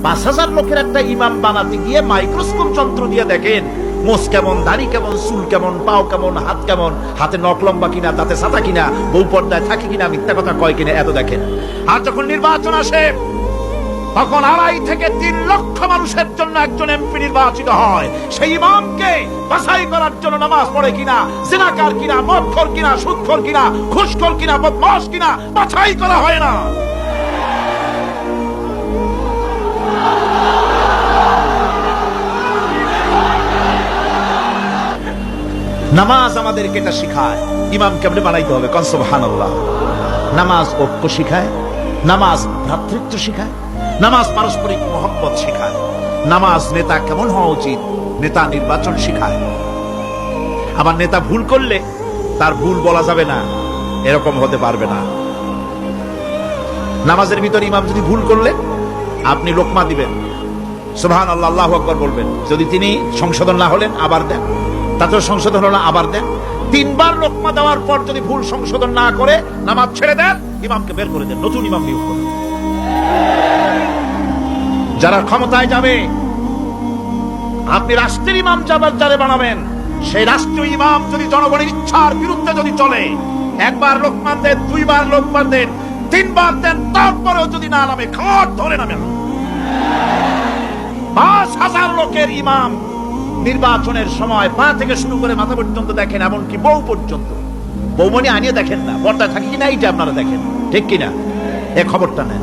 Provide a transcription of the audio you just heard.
5,000 লোকের একটা ইমাম বানাতে গিয়ে মাইক্রোস্কোপ যন্ত্র দিয়ে দেখেন মোষ কেমন, দাড়ি কেমন, চুল কেমন, পাও কেমন, হাত কেমন, হাতে নখ লম্বা কিনা, তাতে ছাতা কিনা, বউ পর্দায় থাকে কিনা, মিথ্যা কথা কয় কিনা, এত দেখেন। আর যখন নির্বাচন আসে তখন 2.5 থেকে 3 লক্ষ মানুষের জন্য একজন এমপি নির্বাচিত হয়। সেই ইমামকে বাছাই করার জন্য নামাজ পড়ে কিনা, জিনাকার কিনা, মদখোর কিনা, সুদখোর কিনা, ঘুষখোর কিনা, বদমাশ কিনা বাছাই করা হয় না। নামাজ আমাদেরকে এটা শিখায় ইমাম কেমনে বানাইতে হবে। কোন সুবহানাল্লাহ। নামাজ ঐক্য শিখায়, নামাজ ভ্রাতৃত্ব শিখায়, নামাজ পারস্পরিক মহব্বত শিখায়, নামাজ নেতা কেমন হওয়া উচিত, নেতা নির্বাচন শিখায়। আবার নেতা ভুল করলে তার ভুল বলা যাবে না, এরকম হতে পারবে না। নামাজের ভিতরে ইমাম যদি ভুল করলে আপনি লোকমা দিবেন, সুবহানাল্লাহ, আল্লাহু আকবার বলবেন। যদি তিনি সংশোধন না হলেন আবার দেন, তাতেও সংশোধন হলো আবার দেন। 3 বার লোকমা দেওয়ার পর যদি ভুল সংশোধন না করে নামাজ ছেড়ে দেন, ইমামকে বের করে দেন, নতুন ইমাম নিয়োগ করুন। যারা ক্ষমতায় যাবে, আপনি রাষ্ট্রের ইমাম যারে বানাবেন, সেই রাষ্ট্রীয় ইমাম যদি জনগণের ইচ্ছার বিরুদ্ধে যদি চলে, 1 বার লোকমা দেন, 2 বার লোকমা দেন, 3 বার দেন, তারপরেও যদি না নামে, খাট ধরে নামেন। 5,000 লোকের ইমাম নির্বাচনের সময় পা থেকে শুরু করে মাথা পর্যন্ত দেখেন, এমনকি বউ পর্যন্ত। বৌমনি আনিয়ে দেখেন না, পর্দায় থাকে কিনা এইটা আপনারা দেখেন, ঠিক কিনা? এ খবরটা নেন।